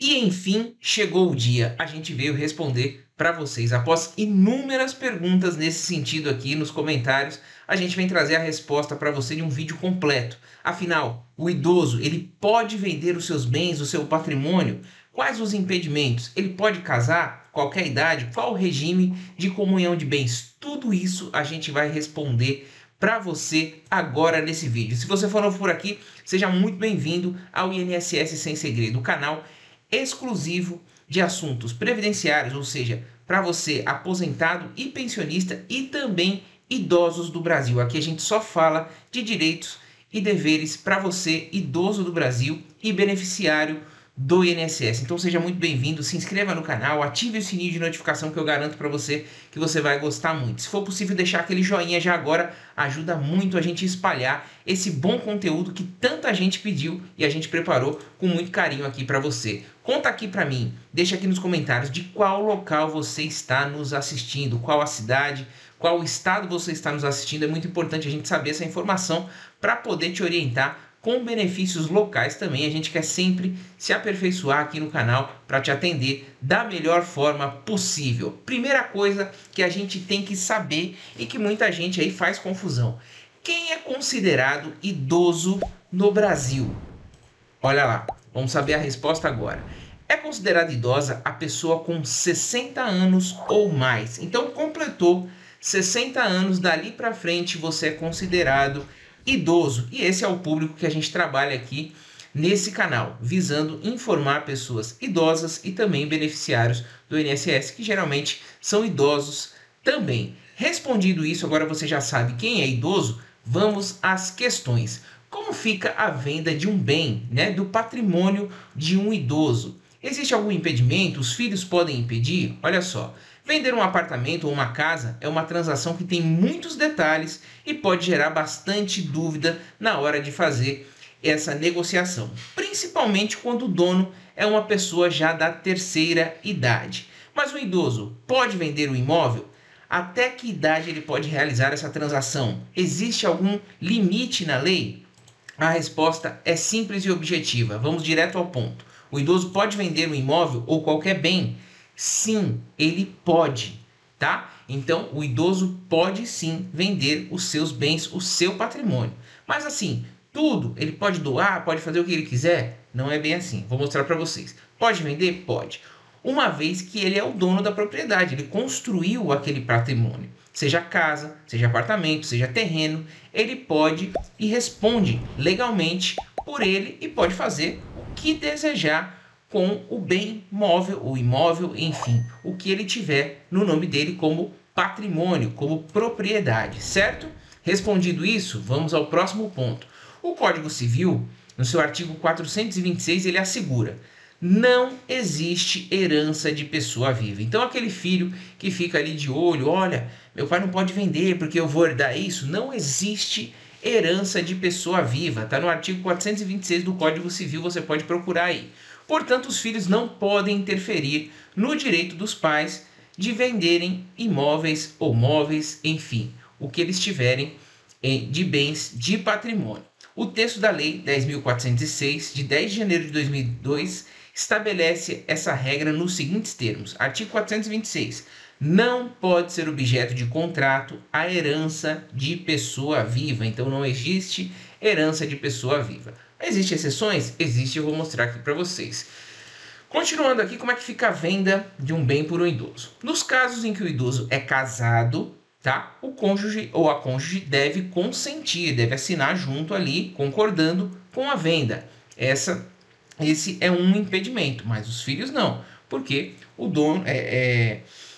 E enfim, chegou o dia. A gente veio responder para vocês. Após inúmeras perguntas nesse sentido aqui nos comentários, a gente vem trazer a resposta para você em um vídeo completo. Afinal, o idoso, ele pode vender os seus bens, o seu patrimônio? Quais os impedimentos? Ele pode casar? Qualquer idade? Qual o regime de comunhão de bens? Tudo isso a gente vai responder para você agora nesse vídeo. Se você for novo por aqui, seja muito bem-vindo ao INSS Sem Segredo, o canal exclusivo de assuntos previdenciários, ou seja, para você aposentado e pensionista e também idosos do Brasil. Aqui a gente só fala de direitos e deveres para você, idoso do Brasil e beneficiário do INSS. Então seja muito bem-vindo, se inscreva no canal, ative o sininho de notificação que eu garanto para você que você vai gostar muito. Se for possível deixar aquele joinha já agora, ajuda muito a gente a espalhar esse bom conteúdo que tanta gente pediu e a gente preparou com muito carinho aqui para você. Conta aqui para mim, deixa aqui nos comentários de qual local você está nos assistindo, qual a cidade, qual estado você está nos assistindo. É muito importante a gente saber essa informação para poder te orientar com benefícios locais também. A gente quer sempre se aperfeiçoar aqui no canal para te atender da melhor forma possível. Primeira coisa que a gente tem que saber e que muita gente aí faz confusão: quem é considerado idoso no Brasil? Olha lá, vamos saber a resposta agora. É considerada idosa a pessoa com 60 anos ou mais. Então completou 60 anos, dali para frente você é considerado idoso. E esse é o público que a gente trabalha aqui nesse canal, visando informar pessoas idosas e também beneficiários do INSS, que geralmente são idosos também. Respondido isso, agora você já sabe quem é idoso, vamos às questões. Como fica a venda de um bem, do patrimônio de um idoso? Existe algum impedimento? Os filhos podem impedir? Olha só. Vender um apartamento ou uma casa é uma transação que tem muitos detalhes e pode gerar bastante dúvida na hora de fazer essa negociação, principalmente quando o dono é uma pessoa já da terceira idade. Mas o idoso pode vender o imóvel? Até que idade ele pode realizar essa transação? Existe algum limite na lei? A resposta é simples e objetiva. Vamos direto ao ponto. O idoso pode vender um imóvel ou qualquer bem? Sim, ele pode, tá? Então, o idoso pode sim vender os seus bens, o seu patrimônio. Mas assim, tudo, ele pode doar, pode fazer o que ele quiser? Não é bem assim. Vou mostrar para vocês. Pode vender? Pode. Uma vez que ele é o dono da propriedade, ele construiu aquele patrimônio. Seja casa, seja apartamento, seja terreno, ele pode e responde legalmente por ele e pode fazer o que desejar com o bem móvel, o imóvel, enfim, o que ele tiver no nome dele como patrimônio, como propriedade, certo? Respondido isso, vamos ao próximo ponto. O Código Civil, no seu artigo 426, ele assegura: não existe herança de pessoa viva. Então aquele filho que fica ali de olho, olha, meu pai não pode vender porque eu vou herdar isso, não existe herança de pessoa viva. Está no artigo 426 do Código Civil, você pode procurar aí. Portanto, os filhos não podem interferir no direito dos pais de venderem imóveis ou móveis, enfim, o que eles tiverem de bens de patrimônio. O texto da Lei 10.406, de 10 de janeiro de 2002, estabelece essa regra nos seguintes termos. Artigo 426. Não pode ser objeto de contrato a herança de pessoa viva. Então, não existe herança de pessoa viva. Existem exceções? Existe, eu vou mostrar aqui para vocês. Continuando aqui, como é que fica a venda de um bem por um idoso? Nos casos em que o idoso é casado, tá? O cônjuge ou a cônjuge deve consentir, deve assinar junto ali, concordando com a venda. Esse é um impedimento, mas os filhos não, porque o dono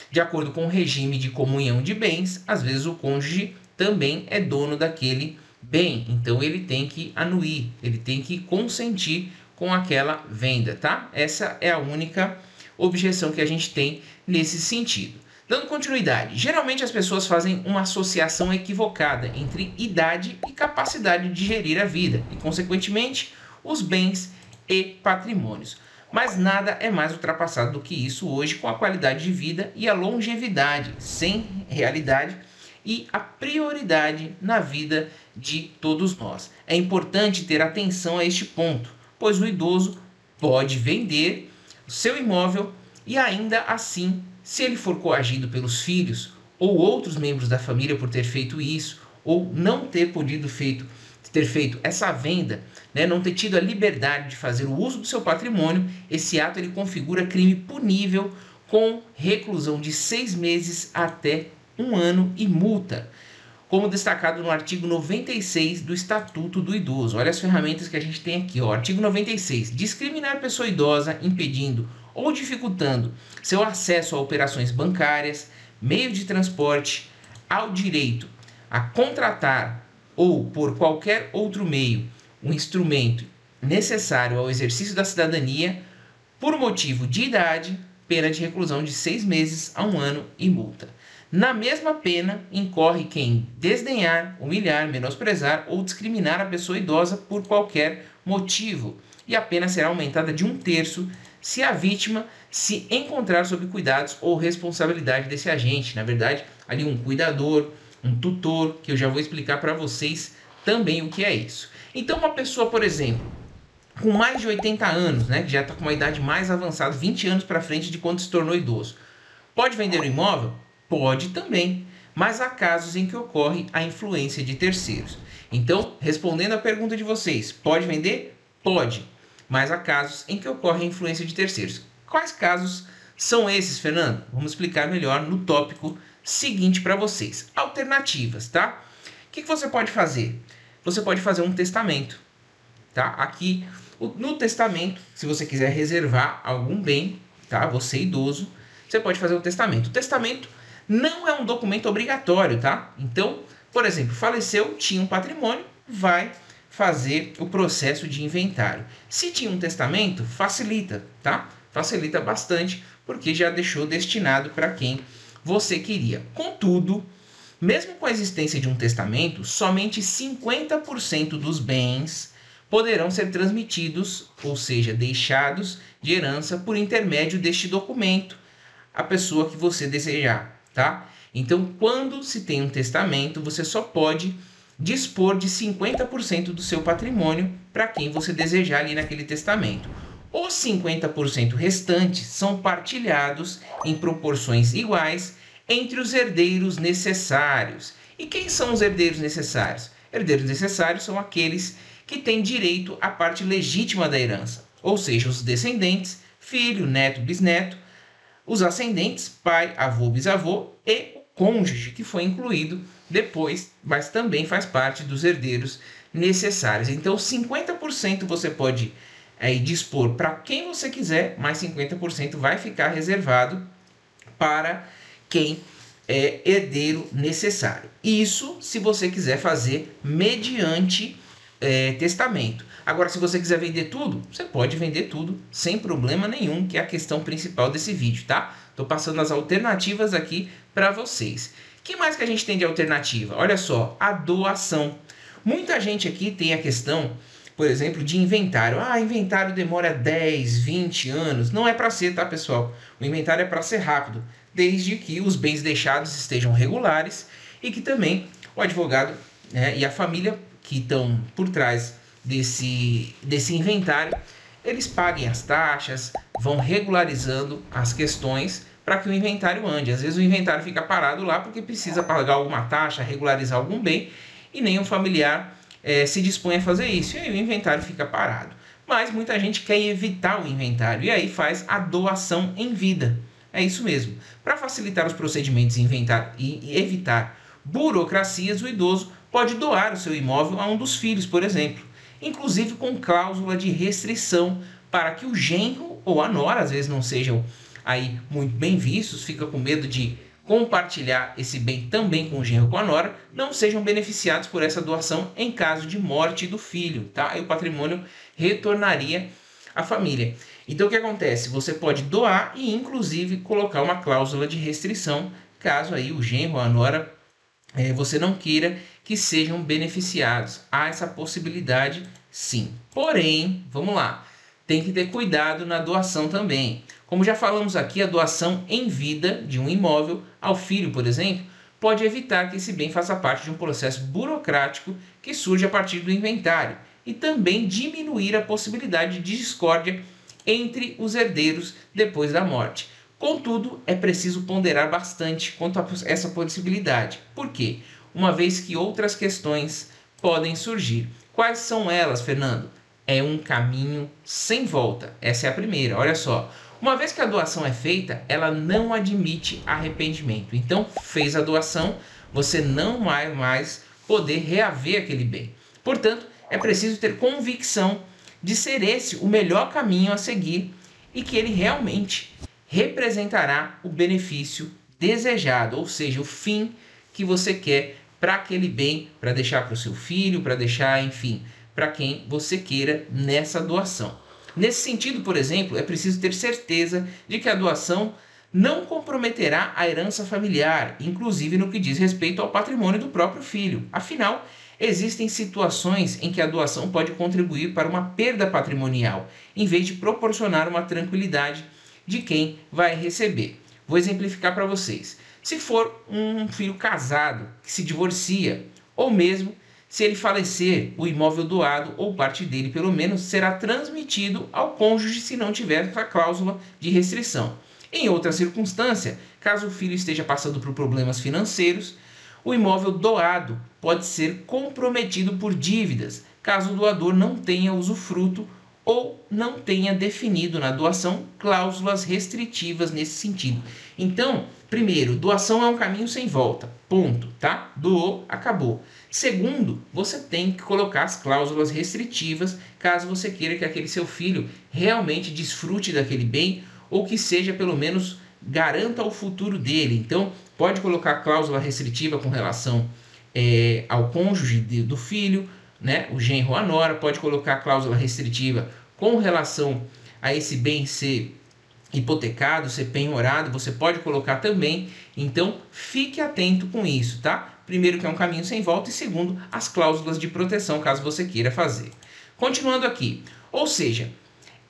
de acordo com o regime de comunhão de bens, às vezes o cônjuge também é dono daquele bem, então ele tem que anuir, ele tem que consentir com aquela venda, tá? Essa é a única objeção que a gente tem nesse sentido. Dando continuidade, geralmente as pessoas fazem uma associação equivocada entre idade e capacidade de gerir a vida e, consequentemente, os bens e patrimônios. Mas nada é mais ultrapassado do que isso hoje com a qualidade de vida e a longevidade sem realidade e a prioridade na vida de todos nós. É importante ter atenção a este ponto, pois o idoso pode vender o seu imóvel e ainda assim, se ele for coagido pelos filhos ou outros membros da família por ter feito isso, ou não ter podido ter feito essa venda, né, não ter tido a liberdade de fazer o uso do seu patrimônio, esse ato ele configura crime punível com reclusão de 6 meses até 1 ano e multa, como destacado no artigo 96 do Estatuto do Idoso. Olha as ferramentas que a gente tem aqui, ó. Artigo 96. Discriminar pessoa idosa impedindo ou dificultando seu acesso a operações bancárias, meio de transporte, ao direito a contratar ou por qualquer outro meio um instrumento necessário ao exercício da cidadania por motivo de idade, pena de reclusão de 6 meses a 1 ano e multa. Na mesma pena, incorre quem desdenhar, humilhar, menosprezar ou discriminar a pessoa idosa por qualquer motivo. E a pena será aumentada de 1/3 se a vítima se encontrar sob cuidados ou responsabilidade desse agente. Na verdade, ali um cuidador, um tutor, que eu já vou explicar para vocês também o que é isso. Então, uma pessoa, por exemplo, com mais de 80 anos, né, que já está com uma idade mais avançada, 20 anos para frente de quando se tornou idoso, pode vender o imóvel? Pode também, mas há casos em que ocorre a influência de terceiros. Então, respondendo à pergunta de vocês, pode vender? Pode, mas há casos em que ocorre a influência de terceiros. Quais casos são esses, Fernando? Vamos explicar melhor no tópico seguinte para vocês. Alternativas, tá? O que você pode fazer? Você pode fazer um testamento, tá? Aqui, no testamento, se você quiser reservar algum bem, tá? Você idoso, você pode fazer um testamento. O testamento não é um documento obrigatório, tá? Então, por exemplo, faleceu, tinha um patrimônio, vai fazer o processo de inventário. Se tinha um testamento, facilita, tá? Facilita bastante, porque já deixou destinado para quem você queria. Contudo, mesmo com a existência de um testamento, somente 50% dos bens poderão ser transmitidos, ou seja, deixados de herança por intermédio deste documento à pessoa que você desejar. Tá? Então, quando se tem um testamento, você só pode dispor de 50% do seu patrimônio para quem você desejar ali naquele testamento. Os 50% restantes são partilhados em proporções iguais entre os herdeiros necessários. E quem são os herdeiros necessários? Herdeiros necessários são aqueles que têm direito à parte legítima da herança, ou seja, os descendentes, filho, neto, bisneto, os ascendentes, pai, avô, bisavô e o cônjuge, que foi incluído depois, mas também faz parte dos herdeiros necessários. Então, 50% você pode dispor para quem você quiser, mas 50% vai ficar reservado para quem é herdeiro necessário. Isso se você quiser fazer mediante testamento. Agora, se você quiser vender tudo, você pode vender tudo sem problema nenhum, que é a questão principal desse vídeo, tá? Tô passando as alternativas aqui para vocês. O que mais que a gente tem de alternativa? Olha só, a doação. Muita gente aqui tem a questão, por exemplo, de inventário. Ah, inventário demora 10, 20 anos. Não é para ser, tá, pessoal? O inventário é para ser rápido, desde que os bens deixados estejam regulares e que também o advogado, né, e a família que estão por trás desse inventário, eles paguem as taxas, vão regularizando as questões para que o inventário ande. Às vezes o inventário fica parado lá porque precisa pagar alguma taxa, regularizar algum bem, e nenhum familiar se dispõe a fazer isso, e aí o inventário fica parado. Mas muita gente quer evitar o inventário, e aí faz a doação em vida. É isso mesmo. Para facilitar os procedimentos e evitar burocracias, o idoso pode doar o seu imóvel a um dos filhos, por exemplo, inclusive com cláusula de restrição para que o genro ou a nora, às vezes não sejam aí muito bem vistos, fica com medo de compartilhar esse bem também com o genro ou com a nora, não sejam beneficiados por essa doação em caso de morte do filho, tá? Aí o patrimônio retornaria à família. Então o que acontece? Você pode doar e inclusive colocar uma cláusula de restrição, caso aí o genro ou a nora você não queira que sejam beneficiados. Há essa possibilidade, sim. Porém, vamos lá, tem que ter cuidado na doação também. Como já falamos aqui, a doação em vida de um imóvel ao filho, por exemplo, pode evitar que esse bem faça parte de um processo burocrático que surge a partir do inventário e também diminuir a possibilidade de discórdia entre os herdeiros depois da morte. Contudo, é preciso ponderar bastante quanto a essa possibilidade. Por quê? Uma vez que outras questões podem surgir. Quais são elas, Fernando? É um caminho sem volta. Essa é a primeira, olha só. Uma vez que a doação é feita, ela não admite arrependimento. Então, fez a doação, você não vai mais poder reaver aquele bem. Portanto, é preciso ter convicção de ser esse o melhor caminho a seguir e que ele realmente representará o benefício desejado, ou seja, o fim que você quer para aquele bem, para deixar para o seu filho, para deixar, enfim, para quem você queira nessa doação. Nesse sentido, por exemplo, é preciso ter certeza de que a doação não comprometerá a herança familiar, inclusive no que diz respeito ao patrimônio do próprio filho. Afinal, existem situações em que a doação pode contribuir para uma perda patrimonial, em vez de proporcionar uma tranquilidade de quem vai receber. Vou exemplificar para vocês. Se for um filho casado que se divorcia, ou mesmo se ele falecer, o imóvel doado, ou parte dele pelo menos, será transmitido ao cônjuge se não tiver essa cláusula de restrição. Em outra circunstância, caso o filho esteja passando por problemas financeiros, o imóvel doado pode ser comprometido por dívidas, caso o doador não tenha usufruto ou não tenha definido na doação cláusulas restritivas nesse sentido. Então, primeiro, doação é um caminho sem volta, ponto, tá? Doou, acabou. Segundo, você tem que colocar as cláusulas restritivas, caso você queira que aquele seu filho realmente desfrute daquele bem, ou que seja, pelo menos, garanta o futuro dele. Então, pode colocar cláusula restritiva com relação ao cônjuge do filho, né? O genro ou a nora, pode colocar cláusula restritiva com relação a esse bem ser hipotecado, ser penhorado, você pode colocar também. Então, fique atento com isso, tá? Primeiro, que é um caminho sem volta, e segundo, as cláusulas de proteção, caso você queira fazer. Continuando aqui, ou seja,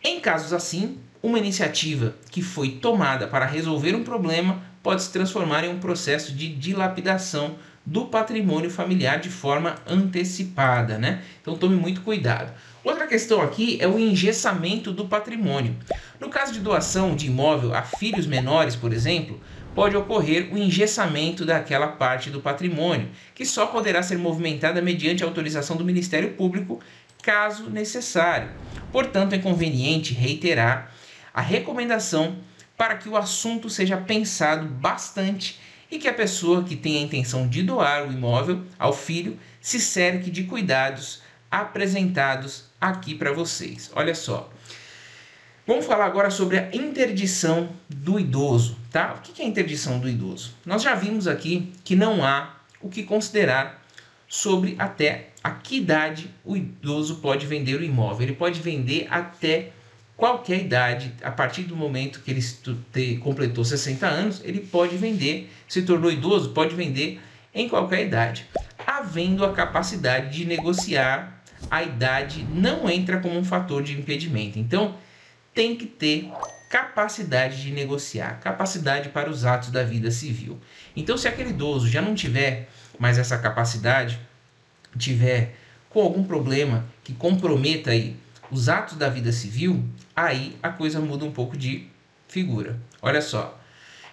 em casos assim, uma iniciativa que foi tomada para resolver um problema pode se transformar em um processo de dilapidação do patrimônio familiar de forma antecipada, né? Então tome muito cuidado. Outra questão aqui é o engessamento do patrimônio. No caso de doação de imóvel a filhos menores, por exemplo, pode ocorrer o engessamento daquela parte do patrimônio, que só poderá ser movimentada mediante autorização do Ministério Público, caso necessário. Portanto, é conveniente reiterar a recomendação para que o assunto seja pensado bastante e que a pessoa que tem a intenção de doar o imóvel ao filho se cerque de cuidados apresentados aqui para vocês. Olha só. Vamos falar agora sobre a interdição do idoso, tá? O que é a interdição do idoso? Nós já vimos aqui que não há o que considerar sobre até a que idade o idoso pode vender o imóvel. Ele pode vender até qualquer idade. A partir do momento que ele completou 60 anos, ele pode vender, se tornou idoso, pode vender em qualquer idade. Havendo a capacidade de negociar, a idade não entra como um fator de impedimento. Então, tem que ter capacidade de negociar, capacidade para os atos da vida civil. Então, se aquele idoso já não tiver mais essa capacidade, tiver com algum problema que comprometa aí os atos da vida civil, aí a coisa muda um pouco de figura. Olha só.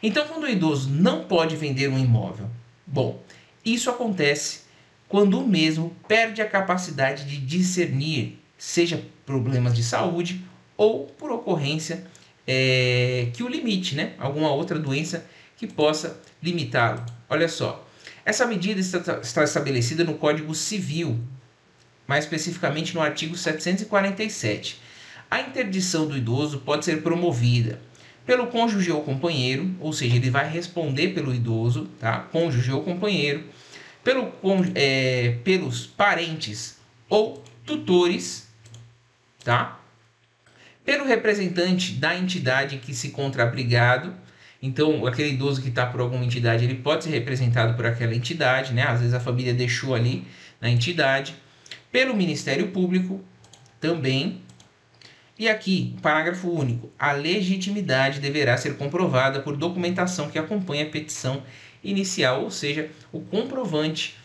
Então, quando o idoso não pode vender um imóvel, bom, isso acontece quando o mesmo perde a capacidade de discernir, seja problemas de saúde ou por ocorrência que o limite, né? Alguma outra doença que possa limitá-lo. Olha só, essa medida está estabelecida no Código Civil, mais especificamente no artigo 747. A interdição do idoso pode ser promovida pelo cônjuge ou companheiro, ou seja, ele vai responder pelo idoso, tá? Cônjuge ou companheiro, pelos parentes ou tutores, tá? Pelo representante da entidade que se encontra abrigado. Então, aquele idoso que está por alguma entidade, ele pode ser representado por aquela entidade, né? Às vezes a família deixou ali na entidade. Pelo Ministério Público também. E aqui, parágrafo único, a legitimidade deverá ser comprovada por documentação que acompanha a petição inicial, ou seja, o comprovante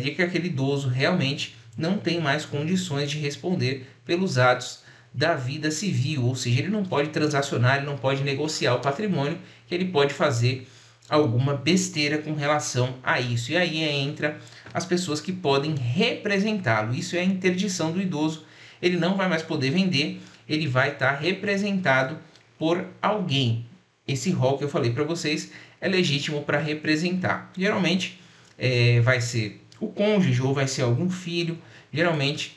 de que aquele idoso realmente não tem mais condições de responder pelos atos da vida civil, ou seja, ele não pode transacionar, ele não pode negociar o patrimônio, que ele pode fazer alguma besteira com relação a isso. E aí entra as pessoas que podem representá-lo. Isso é a interdição do idoso. Ele não vai mais poder vender, ele vai estar representado por alguém. Esse rol que eu falei para vocês é legítimo para representar. Geralmente vai ser o cônjuge ou vai ser algum filho. Geralmente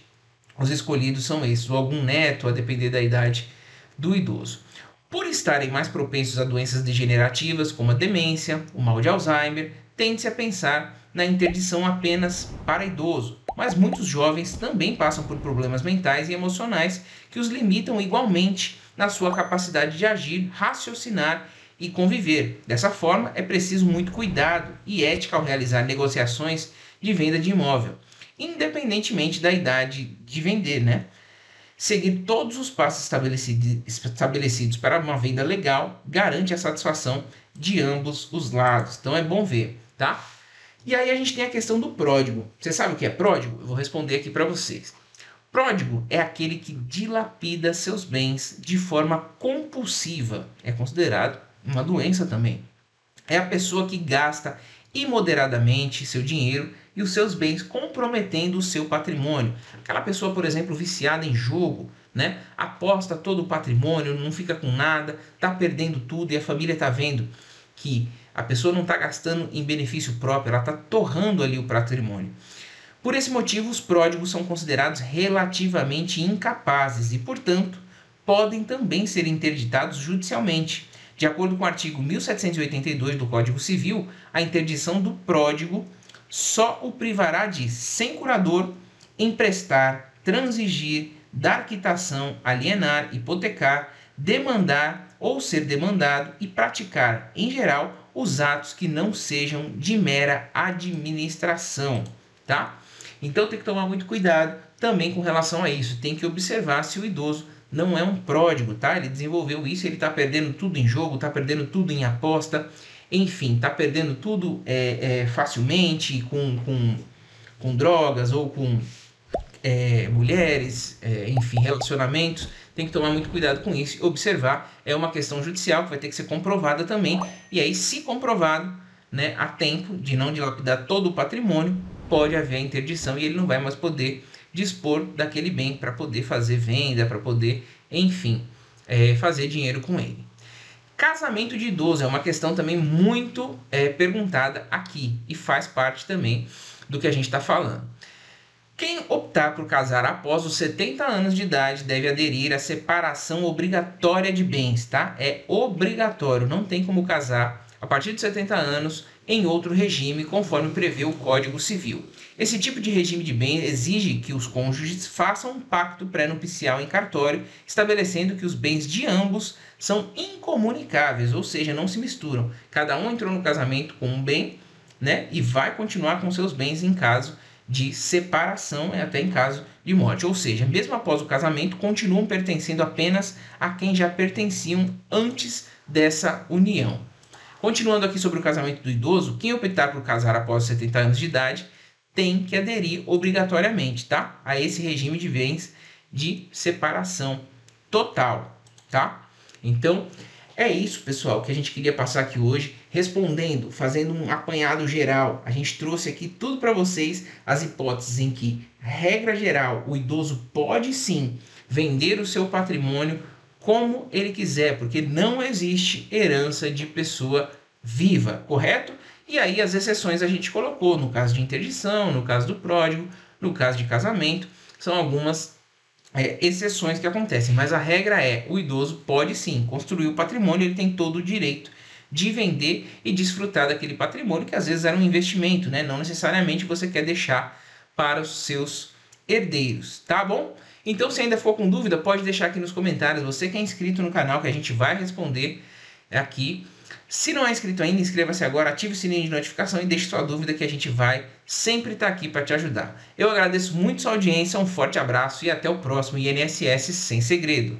os escolhidos são esses, ou algum neto, a depender da idade do idoso. Por estarem mais propensos a doenças degenerativas, como a demência, o mal de Alzheimer, tende-se a pensar na interdição apenas para idoso. Mas muitos jovens também passam por problemas mentais e emocionais que os limitam igualmente na sua capacidade de agir, raciocinar e conviver. Dessa forma, é preciso muito cuidado e ética ao realizar negociações de venda de imóvel, independentemente da idade de vender, né? Seguir todos os passos estabelecidos para uma venda legal garante a satisfação de ambos os lados. Então é bom ver, tá? E aí a gente tem a questão do pródigo. Você sabe o que é pródigo? Eu vou responder aqui para vocês. Pródigo é aquele que dilapida seus bens de forma compulsiva. É considerado uma doença também. É a pessoa que gasta imoderadamente seu dinheiro e os seus bens, comprometendo o seu patrimônio. Aquela pessoa, por exemplo, viciada em jogo, né? Aposta todo o patrimônio, não fica com nada, está perdendo tudo e a família está vendo que a pessoa não está gastando em benefício próprio, ela está torrando ali o patrimônio. Por esse motivo, os pródigos são considerados relativamente incapazes e, portanto, podem também ser interditados judicialmente. De acordo com o artigo 1782 do Código Civil, a interdição do pródigo só o privará de, sem curador, emprestar, transigir, dar quitação, alienar, hipotecar, demandar ou ser demandado e praticar, em geral, os atos que não sejam de mera administração, tá? Então tem que tomar muito cuidado também com relação a isso. Tem que observar se o idoso não é um pródigo, tá? Ele desenvolveu isso, ele está perdendo tudo em jogo, está perdendo tudo em aposta, enfim, está perdendo tudo facilmente com drogas ou com mulheres, enfim, relacionamentos. Tem que tomar muito cuidado com isso e observar. É uma questão judicial que vai ter que ser comprovada também. E aí, se comprovado, né, a tempo de não dilapidar todo o patrimônio, pode haver a interdição e ele não vai mais poder dispor daquele bem para poder fazer venda, para poder, enfim, fazer dinheiro com ele. Casamento de idoso é uma questão também muito perguntada aqui e faz parte também do que a gente está falando. Quem optar por casar após os 70 anos de idade deve aderir à separação obrigatória de bens, tá? É obrigatório, não tem como casar a partir de 70 anos em outro regime, conforme prevê o Código Civil. Esse tipo de regime de bens exige que os cônjuges façam um pacto pré-nupcial em cartório, estabelecendo que os bens de ambos são incomunicáveis, ou seja, não se misturam. Cada um entrou no casamento com um bem, né, e vai continuar com seus bens em caso de separação e até em caso de morte. Ou seja, mesmo após o casamento, continuam pertencendo apenas a quem já pertenciam antes dessa união. Continuando aqui sobre o casamento do idoso, quem optar por casar após os 70 anos de idade tem que aderir obrigatoriamente, tá? A esse regime de bens de separação total, tá? Então, é isso, pessoal, que a gente queria passar aqui hoje, respondendo, fazendo um apanhado geral. A gente trouxe aqui tudo para vocês, as hipóteses em que, regra geral, o idoso pode sim vender o seu patrimônio como ele quiser, porque não existe herança de pessoa viva, correto? E aí as exceções a gente colocou, no caso de interdição, no caso do pródigo, no caso de casamento, são algumas exceções que acontecem, mas a regra é, o idoso pode sim construir o patrimônio, ele tem todo o direito de vender e desfrutar daquele patrimônio, que às vezes era um investimento, né? Não necessariamente você quer deixar para os seus herdeiros, tá bom? Então, se ainda for com dúvida, pode deixar aqui nos comentários, você que é inscrito no canal, que a gente vai responder aqui. Se não é inscrito ainda, inscreva-se agora, ative o sininho de notificação e deixe sua dúvida que a gente vai sempre estar aqui para te ajudar. Eu agradeço muito sua audiência, um forte abraço e até o próximo INSS Sem Segredo.